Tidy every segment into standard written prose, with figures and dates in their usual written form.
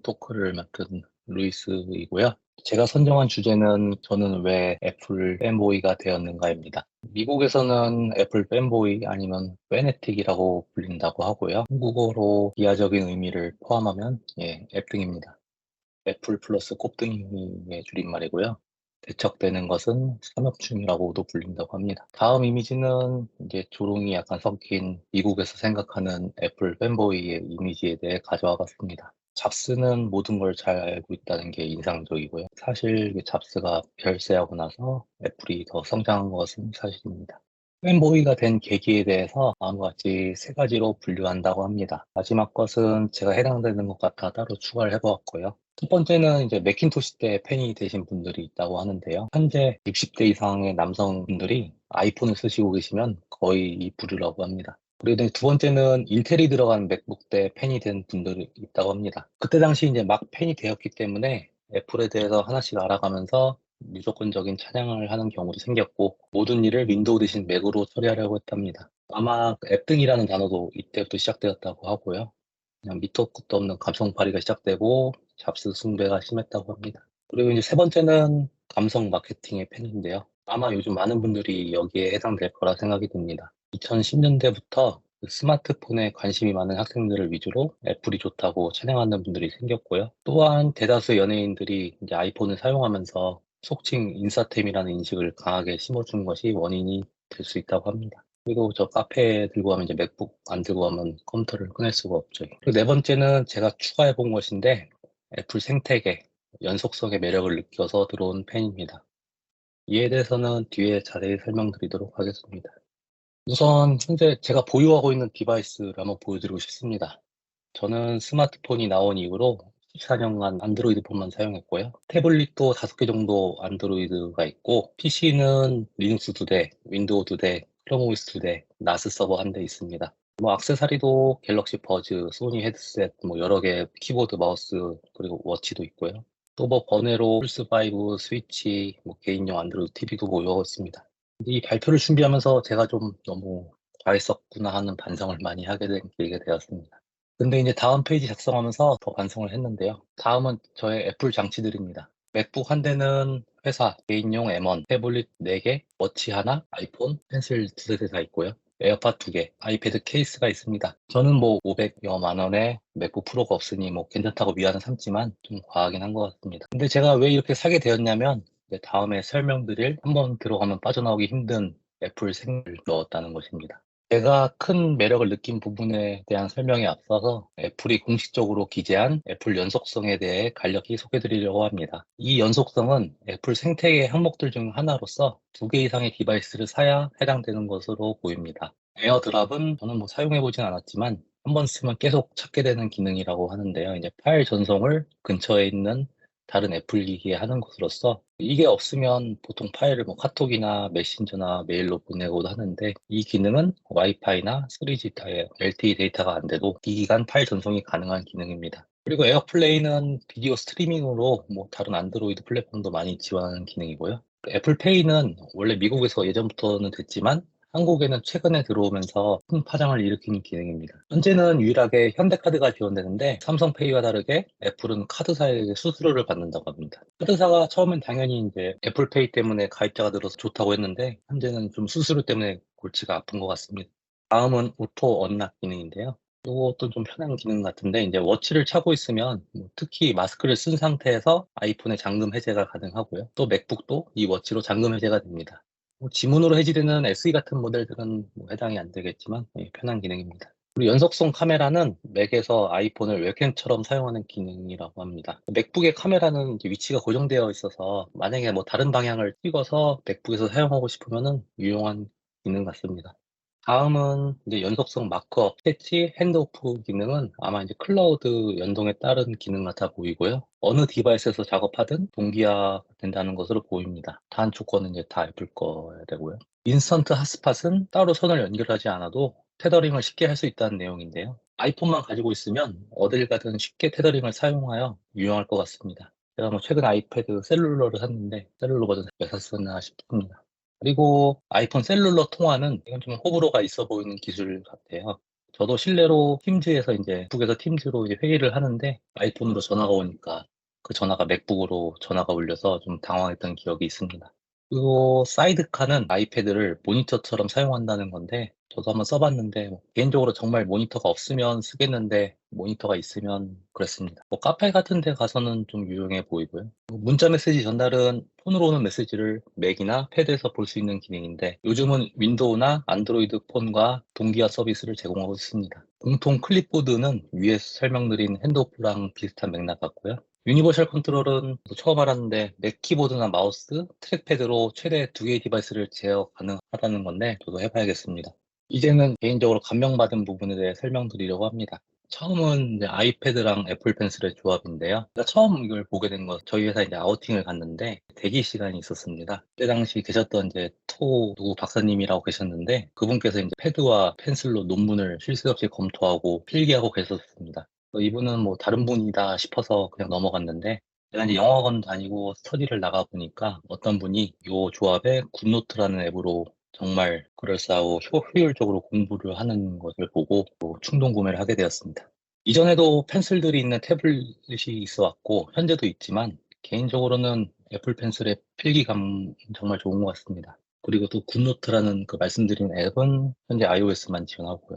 토크를 맡은 루이스이고요. 제가 선정한 주제는 저는 왜 애플 팬보이가 되었는가입니다. 미국에서는 애플 팬보이 아니면 페네틱이라고 불린다고 하고요. 한국어로 비하적인 의미를 포함하면 앱등입니다. 애플 플러스 꼽등이의 줄임말이고요. 대척되는 것은 삼엽충이라고도 불린다고 합니다. 다음 이미지는 이제 조롱이 약간 섞인 미국에서 생각하는 애플 팬보이의 이미지에 대해 가져와 봤습니다. 잡스는 모든 걸 잘 알고 있다는 게 인상적이고요. 사실 잡스가 별세하고 나서 애플이 더 성장한 것은 사실입니다. 팬보이가 된 계기에 대해서 다음과 같이 세 가지로 분류한다고 합니다. 마지막 것은 제가 해당되는 것 같아 따로 추가를 해보았고요. 첫 번째는 이제 매킨토시 때 팬이 되신 분들이 있다고 하는데요. 현재 60대 이상의 남성분들이 아이폰을 쓰시고 계시면 거의 이 부류라고 합니다. 그리고 이제 두 번째는 인텔이 들어간 맥북 때 팬이 된 분들이 있다고 합니다. 그때 당시 이제 막 팬이 되었기 때문에 애플에 대해서 하나씩 알아가면서 무조건적인 찬양을 하는 경우도 생겼고 모든 일을 윈도우 대신 맥으로 처리하려고 했답니다. 아마 앱 등이라는 단어도 이때부터 시작되었다고 하고요. 그냥 밑도 끝도 없는 감성팔이가 시작되고 잡스 숭배가 심했다고 합니다. 그리고 이제 세 번째는 감성 마케팅의 팬인데요. 아마 요즘 많은 분들이 여기에 해당될 거라 생각이 듭니다. 2010년대부터 스마트폰에 관심이 많은 학생들을 위주로 애플이 좋다고 찬양하는 분들이 생겼고요. 또한 대다수 연예인들이 이제 아이폰을 사용하면서 속칭 인싸템이라는 인식을 강하게 심어준 것이 원인이 될 수 있다고 합니다. 그리고 저 카페에 들고 가면 이제 맥북 안 들고 가면 컴퓨터를 꺼낼 수가 없죠. 그리고 네 번째는 제가 추가해 본 것인데 애플 생태계, 연속성의 매력을 느껴서 들어온 팬입니다. 이에 대해서는 뒤에 자세히 설명드리도록 하겠습니다. 우선 현재 제가 보유하고 있는 디바이스를 한번 보여드리고 싶습니다. 저는 스마트폰이 나온 이후로 14년간 안드로이드 폰만 사용했고요. 태블릿도 5개 정도 안드로이드가 있고, PC는 리눅스 2대, 윈도우 2대, 크롬오에스 2대, 나스 서버 1대 있습니다. 뭐 액세서리도 갤럭시 버즈, 소니 헤드셋, 뭐 여러 개 키보드, 마우스, 그리고 워치도 있고요. 또 뭐 번외로 플스5, 스위치, 뭐 개인용 안드로이드 TV도 보유하고 있습니다. 이 발표를 준비하면서 제가 좀 너무 과했었구나 하는 반성을 많이 하게 되게 되었습니다. 근데 이제 다음 페이지 작성하면서 더 반성을 했는데요. 다음은 저의 애플 장치들입니다. 맥북 한 대는 회사, 개인용 M1, 태블릿 4개, 워치 하나, 아이폰, 펜슬 2대 다 있고요. 에어팟 2개, 아이패드 케이스가 있습니다. 저는 뭐 500여만 원에 맥북 프로가 없으니 뭐 괜찮다고 위안을 삼지만 좀 과하긴 한 것 같습니다. 근데 제가 왜 이렇게 사게 되었냐면 다음에 설명드릴 한번 들어가면 빠져나오기 힘든 애플 생을 넣었다는 것입니다. 제가 큰 매력을 느낀 부분에 대한 설명에 앞서서 애플이 공식적으로 기재한 애플 연속성에 대해 간략히 소개드리려고 합니다. 이 연속성은 애플 생태계 항목들 중 하나로서 2개 이상의 디바이스를 사야 해당되는 것으로 보입니다. 에어드랍은 저는 뭐 사용해보진 않았지만 한 번 쓰면 계속 찾게 되는 기능이라고 하는데요. 이제 파일 전송을 근처에 있는 다른 애플 기기에 하는 것으로서 이게 없으면 보통 파일을 뭐 카톡이나 메신저나 메일로 보내고도 하는데 이 기능은 와이파이나 3G LTE 데이터가 안 돼도 기기 간 파일 전송이 가능한 기능입니다. 그리고 에어플레이는 비디오 스트리밍으로 뭐 다른 안드로이드 플랫폼도 많이 지원하는 기능이고요. 애플페이는 원래 미국에서 예전부터는 됐지만 한국에는 최근에 들어오면서 큰 파장을 일으키는 기능입니다. 현재는 유일하게 현대카드가 지원되는데 삼성페이와 다르게 애플은 카드사에게 수수료를 받는다고 합니다. 카드사가 처음엔 당연히 이제 애플페이 때문에 가입자가 늘어서 좋다고 했는데 현재는 좀 수수료 때문에 골치가 아픈 것 같습니다. 다음은 오토 언락 기능인데요. 이것도 좀 편한 기능 같은데 이제 워치를 차고 있으면 뭐 특히 마스크를 쓴 상태에서 아이폰의 잠금 해제가 가능하고요. 또 맥북도 이 워치로 잠금 해제가 됩니다. 뭐 지문으로 해지되는 SE 같은 모델들은 뭐 해당이 안 되겠지만 편한 기능입니다. 그리고 연속성 카메라는 맥에서 아이폰을 웹캠처럼 사용하는 기능이라고 합니다. 맥북의 카메라는 이제 위치가 고정되어 있어서 만약에 뭐 다른 방향을 찍어서 맥북에서 사용하고 싶으면은 유용한 기능 같습니다. 다음은 이제 연속성 마크업, 캐치, 핸드오프 기능은 아마 이제 클라우드 연동에 따른 기능 같아 보이고요. 어느 디바이스에서 작업하든 동기화 된다는 것으로 보입니다. 단 조건은 이제 다 애플 거야 되고요. 인스턴트 핫스팟은 따로 선을 연결하지 않아도 테더링을 쉽게 할 수 있다는 내용인데요. 아이폰만 가지고 있으면 어딜 가든 쉽게 테더링을 사용하여 유용할 것 같습니다. 제가 뭐 최근 아이패드 셀룰러를 샀는데 셀룰러 버전 왜 샀었나 싶습니다. 그리고 아이폰 셀룰러 통화는 이건 좀 호불호가 있어 보이는 기술 같아요. 저도 실내로 팀즈에서 이제 북에서 팀즈로 이제 회의를 하는데 아이폰으로 전화가 오니까 그 전화가 맥북으로 전화가 울려서 좀 당황했던 기억이 있습니다. 그리고 사이드카는 아이패드를 모니터처럼 사용한다는 건데 저도 한번 써봤는데 개인적으로 정말 모니터가 없으면 쓰겠는데 모니터가 있으면 그랬습니다. 카페 같은 데 가서는 좀 유용해 보이고요. 문자 메시지 전달은 폰으로 오는 메시지를 맥이나 패드에서 볼 수 있는 기능인데 요즘은 윈도우나 안드로이드 폰과 동기화 서비스를 제공하고 있습니다. 공통 클립보드는 위에 설명드린 핸드오프랑 비슷한 맥락 같고요. 유니버셜 컨트롤은 처음 알았는데 맥 키보드나 마우스, 트랙패드로 최대 2개의 디바이스를 제어 가능하다는 건데 저도 해봐야겠습니다. 이제는 개인적으로 감명받은 부분에 대해 설명드리려고 합니다. 처음은 이제 아이패드랑 애플 펜슬의 조합인데요. 제가 처음 이걸 보게 된 건 저희 회사 이제 아우팅을 갔는데 대기 시간이 있었습니다. 그때 당시 계셨던 이제 누구 박사님이라고 계셨는데 그분께서 이제 패드와 펜슬로 논문을 쉴 새 없이 검토하고 필기하고 계셨습니다. 이분은 뭐 다른 분이다 싶어서 그냥 넘어갔는데 제가 이제 영어학원 다니고 스터디를 나가 보니까 어떤 분이 이 조합에 굿노트라는 앱으로 정말 그럴싸하고 효율적으로 공부를 하는 것을 보고 또 충동 구매를 하게 되었습니다. 이전에도 펜슬들이 있는 태블릿이 있어 왔고 현재도 있지만 개인적으로는 애플 펜슬의 필기감 정말 좋은 것 같습니다. 그리고 또 굿노트라는 그 말씀드린 앱은 현재 iOS만 지원하고요.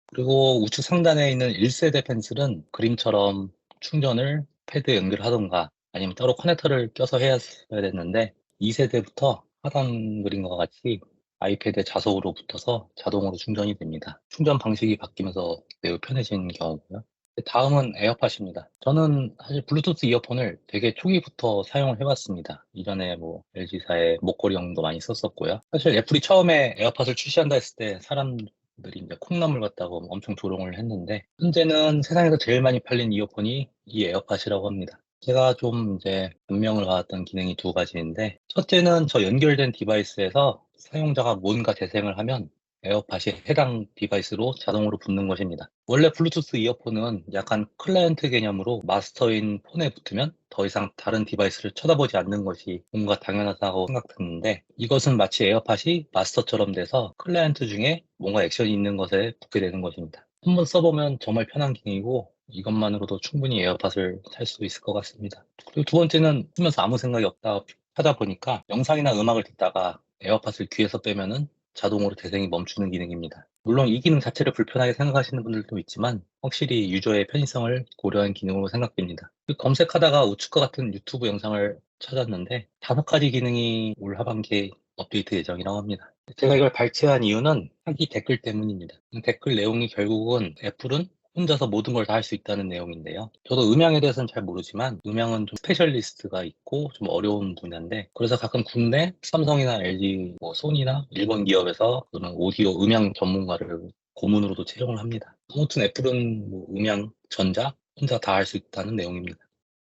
그리고 우측 상단에 있는 1세대 펜슬은 그림처럼 충전을 패드에 연결하던가 아니면 따로 커넥터를 껴서 해야 됐는데 2세대부터 하단 그림과 같이 아이패드에 자석으로 붙어서 자동으로 충전이 됩니다. 충전 방식이 바뀌면서 매우 편해진 경우고요. 다음은 에어팟입니다. 저는 사실 블루투스 이어폰을 되게 초기부터 사용을 해왔습니다. 이전에 뭐 LG사의 목걸이용도 많이 썼었고요. 사실 애플이 처음에 에어팟을 출시한다 했을 때 사람들이 이제 콩나물 같다고 엄청 조롱을 했는데 현재는 세상에서 제일 많이 팔린 이어폰이 이 에어팟이라고 합니다. 제가 좀 이제 변명을 받았던 기능이 두 가지인데 첫째는 저 연결된 디바이스에서 사용자가 뭔가 재생을 하면 에어팟이 해당 디바이스로 자동으로 붙는 것입니다. 원래 블루투스 이어폰은 약간 클라이언트 개념으로 마스터인 폰에 붙으면 더 이상 다른 디바이스를 쳐다보지 않는 것이 뭔가 당연하다고 생각했는데 이것은 마치 에어팟이 마스터처럼 돼서 클라이언트 중에 뭔가 액션이 있는 것에 붙게 되는 것입니다. 한번 써보면 정말 편한 기능이고 이것만으로도 충분히 에어팟을 살 수 있을 것 같습니다. 그리고 두 번째는 쓰면서 아무 생각이 없다 찾아보니까 영상이나 음악을 듣다가 에어팟을 귀에서 빼면은 자동으로 재생이 멈추는 기능입니다. 물론 이 기능 자체를 불편하게 생각하시는 분들도 있지만 확실히 유저의 편의성을 고려한 기능으로 생각됩니다. 검색하다가 우측과 같은 유튜브 영상을 찾았는데 5가지 기능이 올 하반기에 업데이트 예정이라고 합니다. 제가 이걸 발췌한 이유는 하기 댓글 때문입니다. 댓글 내용이 결국은 애플은 혼자서 모든 걸 다 할 수 있다는 내용인데요. 저도 음향에 대해서는 잘 모르지만 음향은 좀 스페셜리스트가 있고 좀 어려운 분야인데 그래서 가끔 국내 삼성이나 LG, 뭐 소니나 일본 기업에서 그런 오디오 음향 전문가를 고문으로도 채용을 합니다. 아무튼 애플은 뭐 음향, 전자 혼자 다 할 수 있다는 내용입니다.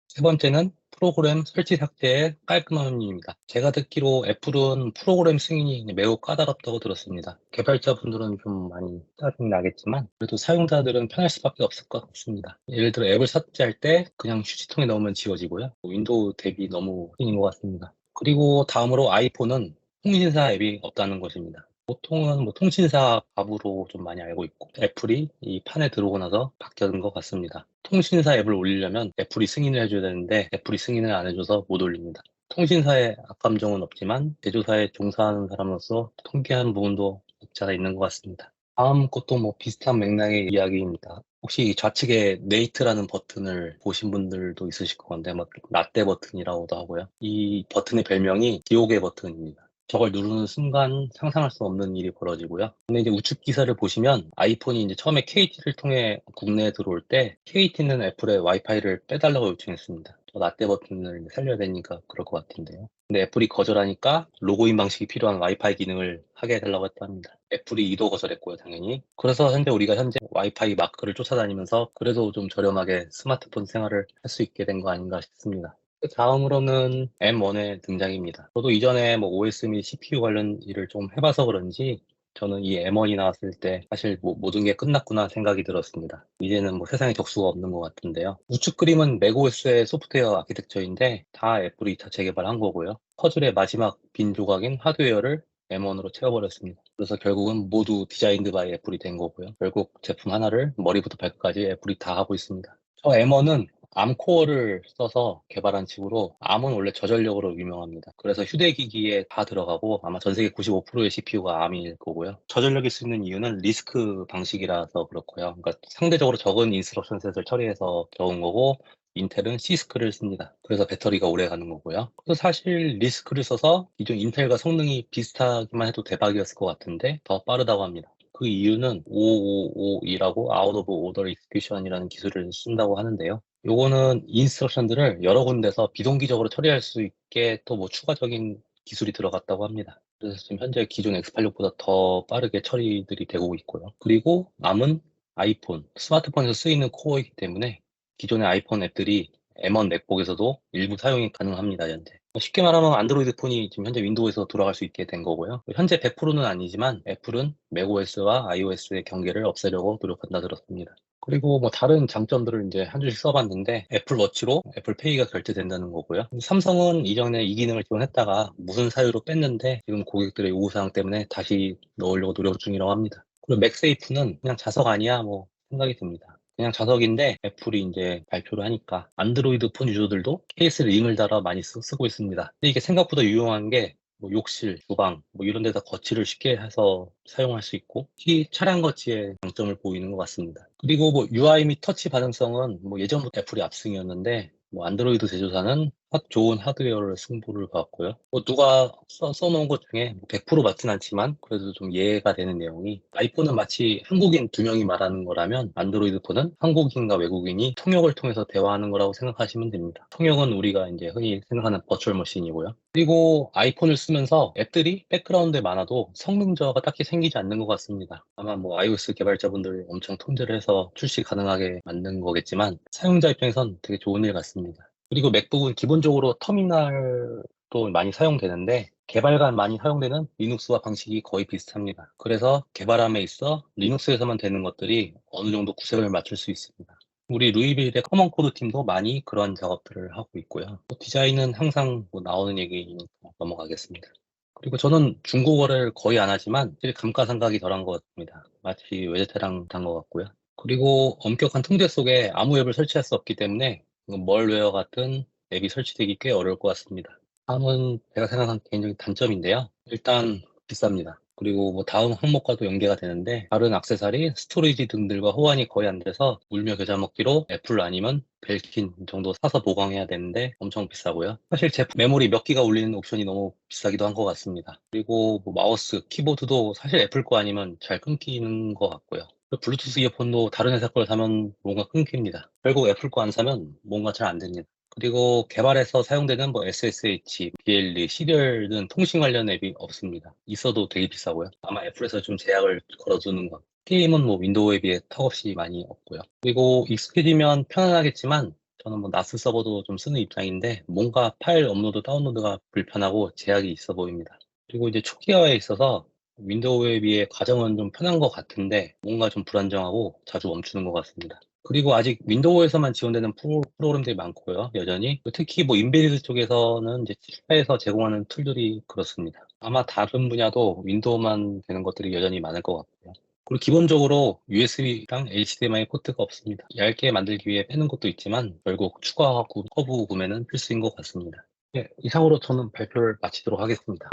세 번째는 프로그램 설치 삭제의 깔끔함입니다. 제가 듣기로 애플은 프로그램 승인이 매우 까다롭다고 들었습니다. 개발자분들은 좀 많이 짜증 나겠지만 그래도 사용자들은 편할 수밖에 없을 것 같습니다. 예를 들어 앱을 삭제할 때 그냥 휴지통에 넣으면 지워지고요. 윈도우 대비 너무 힘인 것 같습니다. 그리고 다음으로 아이폰은 통신사 앱이 없다는 것입니다. 보통은 뭐 통신사 밥으로 좀 많이 알고 있고 애플이 이 판에 들어오고 나서 바뀌는 것 같습니다. 통신사 앱을 올리려면 애플이 승인을 해줘야 되는데 애플이 승인을 안 해줘서 못 올립니다. 통신사에 악감정은 없지만 제조사에 종사하는 사람으로서 통쾌한 부분도 없지 않아 있는 것 같습니다. 다음 것도 뭐 비슷한 맥락의 이야기입니다. 혹시 좌측에 네이트라는 버튼을 보신 분들도 있으실 것 같은데 뭐 라떼 버튼이라고도 하고요. 이 버튼의 별명이 지옥의 버튼입니다. 저걸 누르는 순간 상상할 수 없는 일이 벌어지고요. 근데 이제 우측 기사를 보시면 아이폰이 이제 처음에 KT를 통해 국내에 들어올 때 KT는 애플에 와이파이를 빼달라고 요청했습니다. 저 라떼 버튼을 살려야 되니까 그럴 것 같은데요. 근데 애플이 거절하니까 로그인 방식이 필요한 와이파이 기능을 하게 해달라고 했답니다. 애플이 이도 거절했고요, 당연히. 그래서 우리가 현재 와이파이 마크를 쫓아다니면서 그래도 좀 저렴하게 스마트폰 생활을 할 수 있게 된 거 아닌가 싶습니다. 다음으로는 M1의 등장입니다. 저도 이전에 뭐 OS 및 CPU 관련 일을 좀 해봐서 그런지 저는 이 M1이 나왔을 때 사실 뭐 모든 게 끝났구나 생각이 들었습니다. 이제는 뭐 세상에 적수가 없는 것 같은데요. 우측 그림은 맥OS의 소프트웨어 아키텍처인데 다 애플이 자체 개발한 거고요. 퍼즐의 마지막 빈 조각인 하드웨어를 M1으로 채워버렸습니다. 그래서 결국은 모두 디자인드 바이 애플이 된 거고요. 결국 제품 하나를 머리부터 발끝까지 애플이 다 하고 있습니다. 저 M1은 암코어를 써서 개발한 칩으로, 암은 원래 저전력으로 유명합니다. 그래서 휴대기기에 다 들어가고 아마 전 세계 95%의 CPU가 암일 거고요. 저전력이 쓰는 이유는 리스크 방식이라서 그렇고요. 그러니까 상대적으로 적은 인스트럭션 셋을 처리해서 적은 거고, 인텔은 시스크를 씁니다. 그래서 배터리가 오래 가는 거고요. 그래서 사실 리스크를 써서 기존 인텔과 성능이 비슷하기만 해도 대박이었을 것 같은데 더 빠르다고 합니다. 그 이유는 5552라고 Out of Order Execution이라는 기술을 쓴다고 하는데요. 요거는 인스트럭션들을 여러 군데서 비동기적으로 처리할 수 있게 또 뭐 추가적인 기술이 들어갔다고 합니다. 그래서 지금 현재 기존 X86보다 더 빠르게 처리들이 되고 있고요. 그리고 암은 아이폰, 스마트폰에서 쓰이는 코어이기 때문에 기존의 아이폰 앱들이 M1 맥북에서도 일부 사용이 가능합니다, 현재. 쉽게 말하면 안드로이드 폰이 지금 현재 윈도우에서 돌아갈 수 있게 된 거고요. 현재 100%는 아니지만 애플은 맥OS와 iOS의 경계를 없애려고 노력한다 들었습니다. 그리고 뭐 다른 장점들을 이제 한 줄씩 써봤는데, 애플워치로 애플페이가 결제된다는 거고요. 삼성은 이전에 이 기능을 지원했다가 무슨 사유로 뺐는데 지금 고객들의 요구사항 때문에 다시 넣으려고 노력 중이라고 합니다. 그리고 맥세이프는 그냥 자석 아니야 뭐 생각이 듭니다. 그냥 자석인데 애플이 이제 발표를 하니까 안드로이드 폰 유저들도 케이스를 링을 달아 많이 쓰고 있습니다. 근데 이게 생각보다 유용한 게 뭐 욕실, 주방 뭐 이런 데다 거치를 쉽게 해서 사용할 수 있고, 특히 차량 거치에 장점을 보이는 것 같습니다. 그리고 뭐 UI 및 터치 반응성은 뭐 예전부터 애플이 압승이었는데, 뭐 안드로이드 제조사는 좋은 하드웨어를 승부를 봤고요. 뭐 누가 써놓은 것 중에 100% 맞진 않지만 그래도 좀 이해가 되는 내용이, 아이폰은 마치 한국인 두 명이 말하는 거라면 안드로이드 폰은 한국인과 외국인이 통역을 통해서 대화하는 거라고 생각하시면 됩니다. 통역은 우리가 이제 흔히 생각하는 버추얼 머신이고요. 그리고 아이폰을 쓰면서 앱들이 백그라운드에 많아도 성능 저하가 딱히 생기지 않는 것 같습니다. 아마 뭐 iOS 개발자분들 엄청 통제를 해서 출시 가능하게 만든 거겠지만 사용자 입장에선 되게 좋은 일 같습니다. 그리고 맥북은 기본적으로 터미널도 많이 사용되는데, 개발간 많이 사용되는 리눅스와 방식이 거의 비슷합니다. 그래서 개발함에 있어 리눅스에서만 되는 것들이 어느 정도 구색을 맞출 수 있습니다. 우리 루이빌의 커먼 코드 팀도 많이 그런 작업들을 하고 있고요. 디자인은 항상 뭐 나오는 얘기니까 넘어가겠습니다. 그리고 저는 중국어를 거의 안 하지만 사실 감가상각이 덜한 것 같습니다. 마치 외제차랑 단 것 같고요. 그리고 엄격한 통제 속에 아무 앱을 설치할 수 없기 때문에 멀웨어 같은 앱이 설치되기 꽤 어려울 것 같습니다. 다음은 제가 생각한 개인적인 단점인데요. 일단 비쌉니다. 그리고 뭐 다음 항목과도 연계가 되는데, 다른 액세서리, 스토리지 등들과 호환이 거의 안 돼서 울며 겨자 먹기로 애플 아니면 벨킨 정도 사서 보강해야 되는데 엄청 비싸고요. 사실 제품 메모리 몇 기가 울리는 옵션이 너무 비싸기도 한 것 같습니다. 그리고 뭐 마우스, 키보드도 사실 애플 거 아니면 잘 끊기는 것 같고요. 블루투스 이어폰도 다른 회사 걸 사면 뭔가 끊깁니다. 결국 애플 거 안 사면 뭔가 잘 안 됩니다. 그리고 개발에서 사용되는 뭐 SSH, BLE, 시리얼 등 통신 관련 앱이 없습니다. 있어도 되게 비싸고요. 아마 애플에서 좀 제약을 걸어두는 것. 게임은 뭐 윈도우에 비해 턱없이 많이 없고요. 그리고 익숙해지면 편안하겠지만 저는 뭐 나스 서버도 좀 쓰는 입장인데, 뭔가 파일 업로드, 다운로드가 불편하고 제약이 있어 보입니다. 그리고 이제 초기화에 있어서 윈도우에 비해 과정은 좀 편한 것 같은데 뭔가 좀 불안정하고 자주 멈추는 것 같습니다. 그리고 아직 윈도우에서만 지원되는 프로그램들이 많고요, 여전히. 특히 뭐 인베디드 쪽에서는 이제 칩에서 제공하는 툴들이 그렇습니다. 아마 다른 분야도 윈도우만 되는 것들이 여전히 많을 것 같고요. 그리고 기본적으로 USB랑 HDMI 포트가 없습니다. 얇게 만들기 위해 빼는 것도 있지만 결국 추가 커브 구매는 필수인 것 같습니다. 네, 이상으로 저는 발표를 마치도록 하겠습니다.